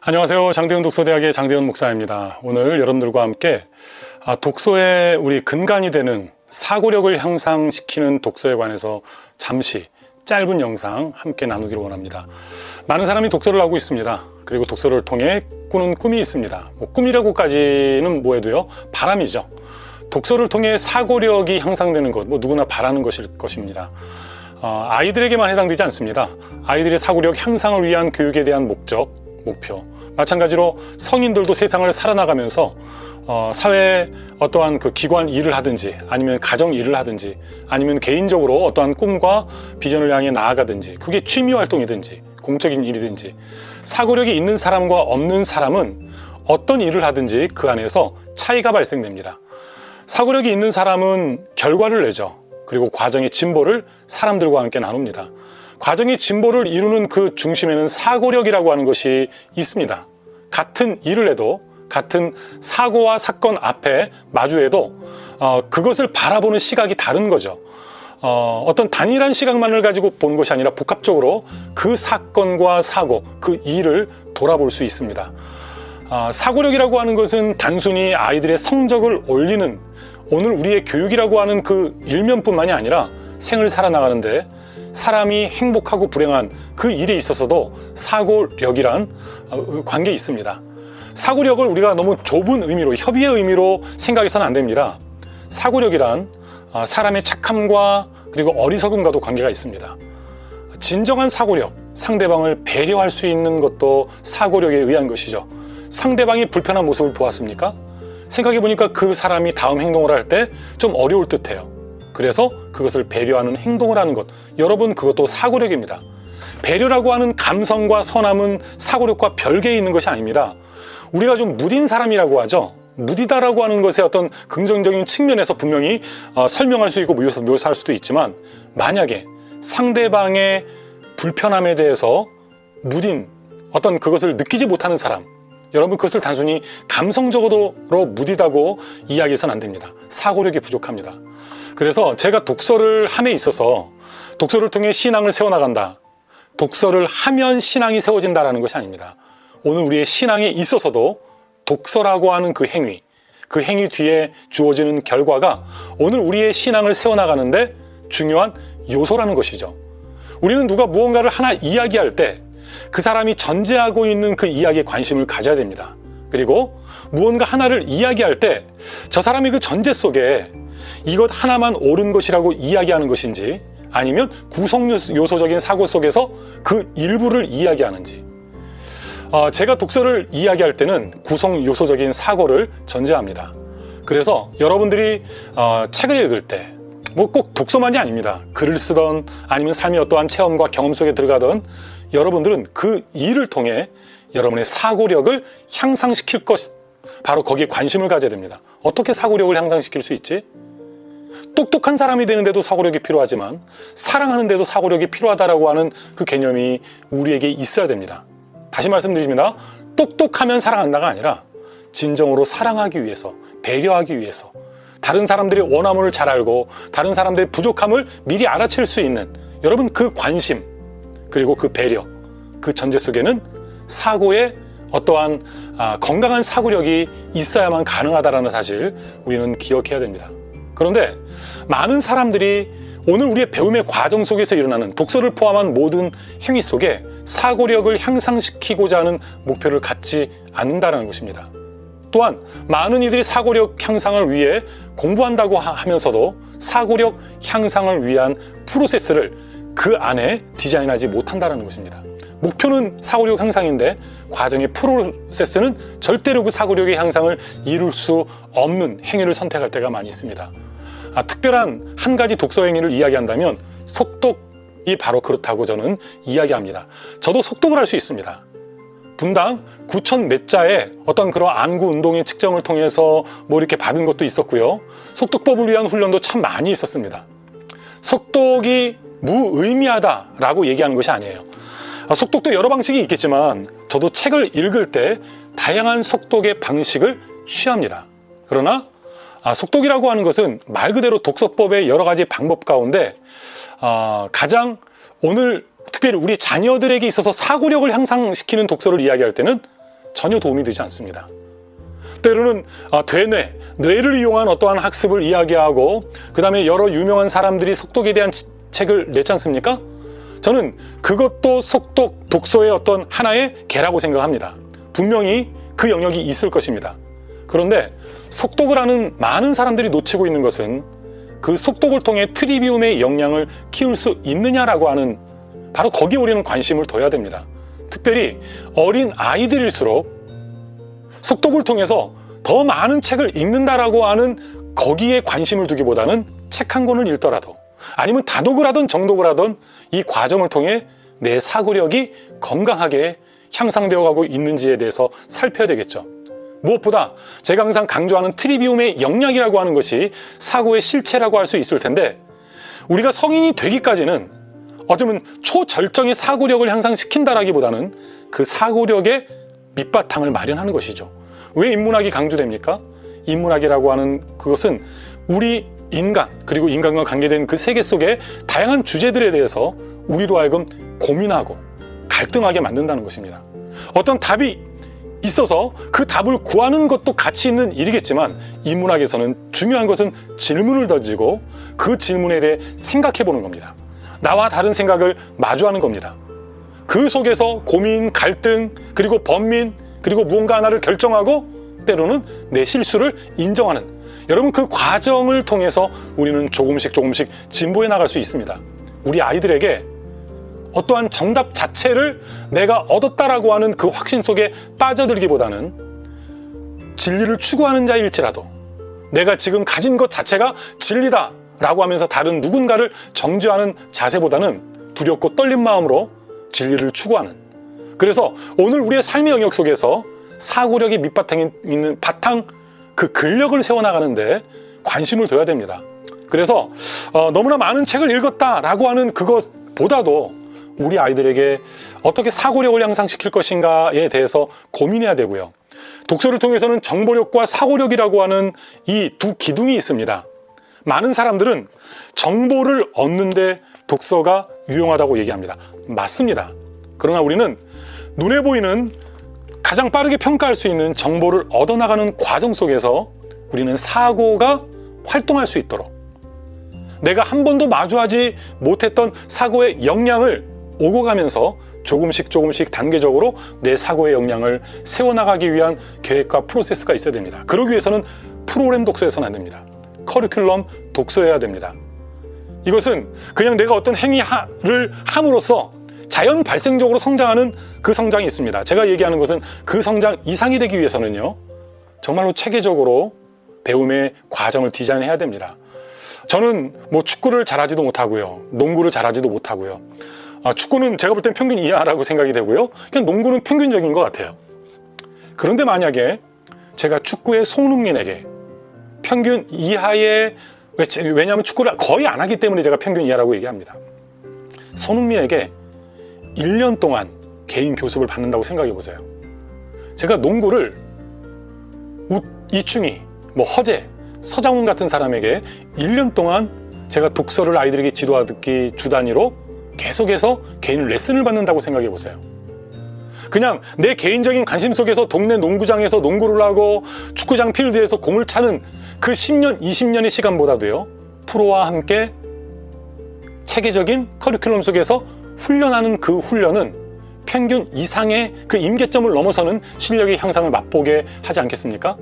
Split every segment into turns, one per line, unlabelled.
안녕하세요. 장대현 독서대학의 장대현 목사입니다. 오늘 여러분들과 함께 독서의 우리 근간이 되는 사고력을 향상시키는 독서에 관해서 잠시 짧은 영상 함께 나누기를 원합니다. 많은 사람이 독서를 하고 있습니다. 그리고 독서를 통해 꾸는 꿈이 있습니다. 꿈이라고까지는 뭐해도요, 바람이죠. 독서를 통해 사고력이 향상되는 것, 누구나 바라는 것일 것입니다. 아이들에게만 해당되지 않습니다. 아이들의 사고력 향상을 위한 교육에 대한 목표, 마찬가지로 성인들도 세상을 살아나가면서 사회에 어떠한 그 기관 일을 하든지, 아니면 가정 일을 하든지, 아니면 개인적으로 어떠한 꿈과 비전을 향해 나아가든지, 그게 취미 활동이든지 공적인 일이든지, 사고력이 있는 사람과 없는 사람은 어떤 일을 하든지 그 안에서 차이가 발생됩니다. 사고력이 있는 사람은 결과를 내죠. 그리고 과정의 진보를 사람들과 함께 나눕니다. 과정의 진보를 이루는 그 중심에는 사고력이라고 하는 것이 있습니다. 같은 일을 해도, 같은 사고와 사건 앞에 마주해도 그것을 바라보는 시각이 다른 거죠. 어떤 단일한 시각만을 가지고 보는 것이 아니라 복합적으로 그 사건과 사고, 그 일을 돌아볼 수 있습니다. 사고력이라고 하는 것은 단순히 아이들의 성적을 올리는, 오늘 우리의 교육이라고 하는 그 일면뿐만이 아니라 생을 살아나가는데 사람이 행복하고 불행한 그 일에 있어서도 사고력이란 관계가 있습니다. 사고력을 우리가 너무 좁은 의미로, 협의의 의미로 생각해서는 안 됩니다. 사고력이란 사람의 착함과 그리고 어리석음과도 관계가 있습니다. 진정한 사고력, 상대방을 배려할 수 있는 것도 사고력에 의한 것이죠. 상대방이 불편한 모습을 보았습니까? 생각해보니까 그 사람이 다음 행동을 할 때 좀 어려울 듯해요. 그래서 그것을 배려하는 행동을 하는 것, 여러분, 그것도 사고력입니다. 배려라고 하는 감성과 선함은 사고력과 별개에 있는 것이 아닙니다. 우리가 좀 무딘 사람이라고 하죠. 무디다라고 하는 것의 어떤 긍정적인 측면에서 분명히 설명할 수 있고 묘사할 수도 있지만, 만약에 상대방의 불편함에 대해서 무딘, 어떤 그것을 느끼지 못하는 사람, 여러분, 그것을 단순히 감성적으로 무디다고 이야기해서는 안 됩니다. 사고력이 부족합니다. 그래서 제가 독서를 함에 있어서 독서를 통해 신앙을 세워나간다, 독서를 하면 신앙이 세워진다라는 것이 아닙니다. 오늘 우리의 신앙에 있어서도 독서라고 하는 그 행위 뒤에 주어지는 결과가 오늘 우리의 신앙을 세워나가는데 중요한 요소라는 것이죠. 우리는 누가 무언가를 하나 이야기할 때 그 사람이 전제하고 있는 그 이야기에 관심을 가져야 됩니다. 그리고 무언가 하나를 이야기할 때 저 사람이 그 전제 속에 이것 하나만 옳은 것이라고 이야기하는 것인지, 아니면 구성 요소적인 사고 속에서 그 일부를 이야기하는지. 제가 독서를 이야기할 때는 구성 요소적인 사고를 전제합니다. 그래서 여러분들이 책을 읽을 때, 꼭 독서만이 아닙니다. 글을 쓰던, 아니면 삶의 어떠한 체험과 경험 속에 들어가던 여러분들은 그 일을 통해 여러분의 사고력을 향상시킬 것, 바로 거기에 관심을 가져야 됩니다. 어떻게 사고력을 향상시킬 수 있지? 똑똑한 사람이 되는데도 사고력이 필요하지만 사랑하는데도 사고력이 필요하다라고 하는 그 개념이 우리에게 있어야 됩니다. 다시 말씀드립니다. 똑똑하면 사랑한다가 아니라 진정으로 사랑하기 위해서, 배려하기 위해서, 다른 사람들의 원함을 잘 알고 다른 사람들의 부족함을 미리 알아챌 수 있는, 여러분, 그 관심, 그리고 그 배려, 그 전제 속에는 사고의 어떠한 건강한 사고력이 있어야만 가능하다는 사실 우리는 기억해야 됩니다. 그런데 많은 사람들이 오늘 우리의 배움의 과정 속에서 일어나는 독서를 포함한 모든 행위 속에 사고력을 향상시키고자 하는 목표를 갖지 않는다는 것입니다. 또한 많은 이들이 사고력 향상을 위해 공부한다고 하면서도 사고력 향상을 위한 프로세스를 그 안에 디자인하지 못한다는 것입니다. 목표는 사고력 향상인데 과정의 프로세스는 절대로 그 사고력의 향상을 이룰 수 없는 행위를 선택할 때가 많이 있습니다. 특별한 한 가지 독서 행위를 이야기한다면 속독이 바로 그렇다고 저는 이야기합니다. 저도 속독을 할 수 있습니다. 분당 9,000 몇 자의 어떤 그런 안구 운동의 측정을 통해서 이렇게 받은 것도 있었고요. 속독법을 위한 훈련도 참 많이 있었습니다. 속독이 무의미하다라고 얘기하는 것이 아니에요. 속독도 여러 방식이 있겠지만 저도 책을 읽을 때 다양한 속독의 방식을 취합니다. 그러나 속독이라고 하는 것은 말 그대로 독서법의 여러 가지 방법 가운데 가장 오늘 특별히 우리 자녀들에게 있어서 사고력을 향상시키는 독서를 이야기할 때는 전혀 도움이 되지 않습니다. 때로는 뇌를 이용한 어떠한 학습을 이야기하고 그 다음에 여러 유명한 사람들이 속독에 대한 책을 냈지 않습니까? 저는 그것도 속독, 독서의 어떤 하나의 개라고 생각합니다. 분명히 그 영역이 있을 것입니다. 그런데 속독을 하는 많은 사람들이 놓치고 있는 것은 그 속독을 통해 트리비움의 역량을 키울 수 있느냐라고 하는, 바로 거기에 우리는 관심을 둬야 됩니다. 특별히 어린 아이들일수록 속독을 통해서 더 많은 책을 읽는다라고 하는 거기에 관심을 두기보다는 책 한 권을 읽더라도 아니면 다독을 하든 정독을 하든 이 과정을 통해 내 사고력이 건강하게 향상되어 가고 있는지에 대해서 살펴야 되겠죠. 무엇보다 제가 항상 강조하는 트리비움의 역량이라고 하는 것이 사고의 실체라고 할 수 있을 텐데, 우리가 성인이 되기까지는 어쩌면 초절정의 사고력을 향상시킨다라기보다는 그 사고력의 밑바탕을 마련하는 것이죠. 왜 인문학이 강조됩니까? 인문학이라고 하는 그것은 우리 인간, 그리고 인간과 관계된 그 세계 속의 다양한 주제들에 대해서 우리로 하여금 고민하고 갈등하게 만든다는 것입니다. 어떤 답이 있어서 그 답을 구하는 것도 가치 있는 일이겠지만, 인문학에서는 중요한 것은 질문을 던지고 그 질문에 대해 생각해 보는 겁니다. 나와 다른 생각을 마주하는 겁니다. 그 속에서 고민, 갈등, 그리고 번민, 그리고 무언가 하나를 결정하고 때로는 내 실수를 인정하는, 여러분 그 과정을 통해서 우리는 조금씩 진보해 나갈 수 있습니다. 우리 아이들에게 어떠한 정답 자체를 내가 얻었다라고 하는 그 확신 속에 빠져들기보다는 진리를 추구하는 자일지라도 내가 지금 가진 것 자체가 진리다 라고 하면서 다른 누군가를 정죄하는 자세보다는 두렵고 떨린 마음으로 진리를 추구하는, 그래서 오늘 우리의 삶의 영역 속에서 사고력이 밑바탕에 있는 바탕, 그 근력을 세워나가는데 관심을 둬야 됩니다. 그래서 너무나 많은 책을 읽었다라고 하는 그것보다도 우리 아이들에게 어떻게 사고력을 향상시킬 것인가에 대해서 고민해야 되고요. 독서를 통해서는 정보력과 사고력이라고 하는 이 두 기둥이 있습니다. 많은 사람들은 정보를 얻는데 독서가 유용하다고 얘기합니다. 맞습니다. 그러나 우리는 눈에 보이는 가장 빠르게 평가할 수 있는 정보를 얻어나가는 과정 속에서 우리는 사고가 활동할 수 있도록, 내가 한 번도 마주하지 못했던 사고의 역량을 오고 가면서 조금씩 단계적으로 내 사고의 역량을 세워나가기 위한 계획과 프로세스가 있어야 됩니다. 그러기 위해서는 프로그램 독서에서는 안 됩니다. 커리큘럼 독서해야 됩니다. 이것은 그냥 내가 어떤 행위를 함으로써 자연 발생적으로 성장하는 그 성장이 있습니다. 제가 얘기하는 것은 그 성장 이상이 되기 위해서는요, 정말로 체계적으로 배움의 과정을 디자인해야 됩니다. 저는 축구를 잘하지도 못하고요, 농구를 잘하지도 못하고요. 축구는 제가 볼 땐 평균 이하라고 생각이 되고요, 그냥 농구는 평균적인 것 같아요. 그런데 만약에 제가 축구의 손흥민에게 평균 이하의, 왜냐하면 축구를 거의 안 하기 때문에 제가 평균 이하라고 얘기합니다. 손흥민에게 1년 동안 개인 교습을 받는다고 생각해 보세요. 제가 농구를 이충희, 허재, 서장훈 같은 사람에게 1년 동안 제가 독서를 아이들에게 지도하기 주 단위로 계속해서 개인 레슨을 받는다고 생각해 보세요. 그냥 내 개인적인 관심 속에서 동네 농구장에서 농구를 하고 축구장 필드에서 공을 차는 그 10년, 20년의 시간보다도요, 프로와 함께 체계적인 커리큘럼 속에서 훈련하는 그 훈련은 평균 이상의 그 임계점을 넘어서는 실력의 향상을 맛보게 하지 않겠습니까?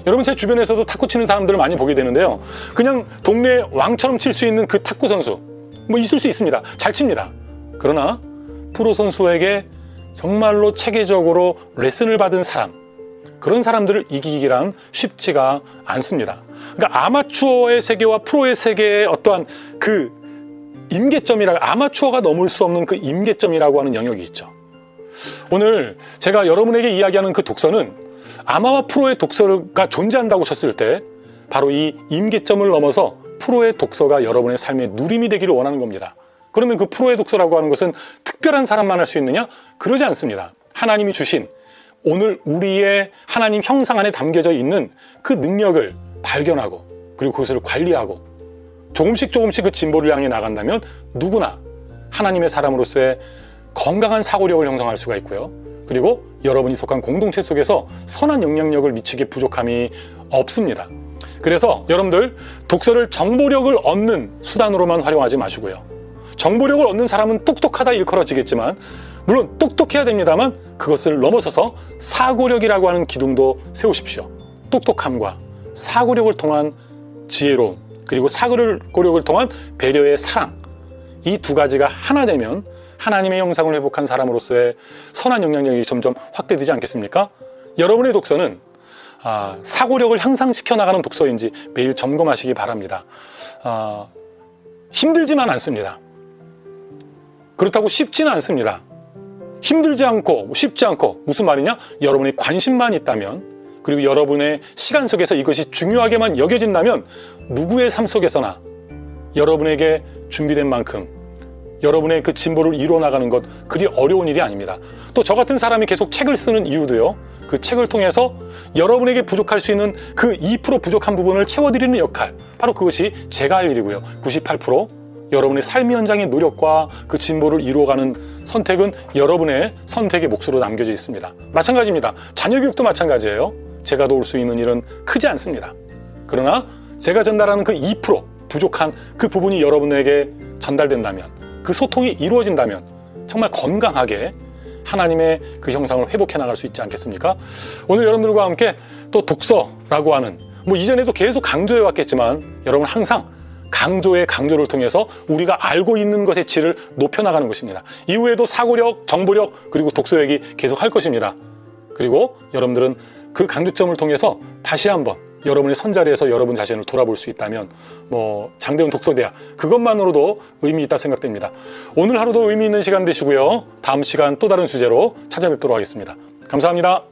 여러분, 제 주변에서도 탁구 치는 사람들을 많이 보게 되는데요, 그냥 동네 왕처럼 칠 수 있는 그 탁구 선수 있을 수 있습니다. 잘 칩니다. 그러나 프로 선수에게 정말로 체계적으로 레슨을 받은 사람, 그런 사람들을 이기기란 쉽지가 않습니다. 그러니까 아마추어의 세계와 프로의 세계의 어떠한 그 아마추어가 넘을 수 없는 그 임계점이라고 하는 영역이 있죠. 오늘 제가 여러분에게 이야기하는 그 독서는 아마와 프로의 독서가 존재한다고 쳤을 때 바로 이 임계점을 넘어서 프로의 독서가 여러분의 삶의 누림이 되기를 원하는 겁니다. 그러면 그 프로의 독서라고 하는 것은 특별한 사람만 할 수 있느냐? 그러지 않습니다. 하나님이 주신 오늘 우리의 하나님 형상 안에 담겨져 있는 그 능력을 발견하고, 그리고 그것을 관리하고 조금씩 그 진보를 향해 나간다면 누구나 하나님의 사람으로서의 건강한 사고력을 형성할 수가 있고요, 그리고 여러분이 속한 공동체 속에서 선한 영향력을 미치기 부족함이 없습니다. 그래서 여러분들 독서를 정보력을 얻는 수단으로만 활용하지 마시고요. 정보력을 얻는 사람은 똑똑하다 일컬어지겠지만 물론 똑똑해야 됩니다만 그것을 넘어서서 사고력이라고 하는 기둥도 세우십시오. 똑똑함과 사고력을 통한 지혜로움, 그리고 사고력을 통한 배려의 사랑, 이 두 가지가 하나 되면 하나님의 형상을 회복한 사람으로서의 선한 영향력이 점점 확대되지 않겠습니까? 여러분의 독서는 사고력을 향상시켜 나가는 독서인지 매일 점검하시기 바랍니다. 힘들지만 않습니다. 그렇다고 쉽지는 않습니다. 힘들지 않고 쉽지 않고 무슨 말이냐? 여러분의 관심만 있다면, 그리고 여러분의 시간 속에서 이것이 중요하게만 여겨진다면 누구의 삶 속에서나 여러분에게 준비된 만큼 여러분의 그 진보를 이루어나가는 것 그리 어려운 일이 아닙니다. 또 저 같은 사람이 계속 책을 쓰는 이유도요, 그 책을 통해서 여러분에게 부족할 수 있는 그 2% 부족한 부분을 채워드리는 역할, 바로 그것이 제가 할 일이고요. 98% 여러분의 삶의 현장의 노력과 그 진보를 이루어가는 선택은 여러분의 선택의 몫으로 남겨져 있습니다. 마찬가지입니다. 자녀 교육도 마찬가지예요. 제가 도울 수 있는 일은 크지 않습니다. 그러나 제가 전달하는 그 2% 부족한 그 부분이 여러분에게 전달된다면, 그 소통이 이루어진다면 정말 건강하게 하나님의 그 형상을 회복해 나갈 수 있지 않겠습니까? 오늘 여러분들과 함께 또 독서라고 하는, 이전에도 계속 강조해 왔겠지만 여러분 항상 강조를 통해서 우리가 알고 있는 것의 질을 높여나가는 것입니다. 이후에도 사고력, 정보력, 그리고 독서력이 계속 할 것입니다. 그리고 여러분들은 그 강조점을 통해서 다시 한번 여러분의 선자리에서 여러분 자신을 돌아볼 수 있다면 장대훈 독서대학, 그것만으로도 의미 있다 생각됩니다. 오늘 하루도 의미 있는 시간 되시고요. 다음 시간 또 다른 주제로 찾아뵙도록 하겠습니다. 감사합니다.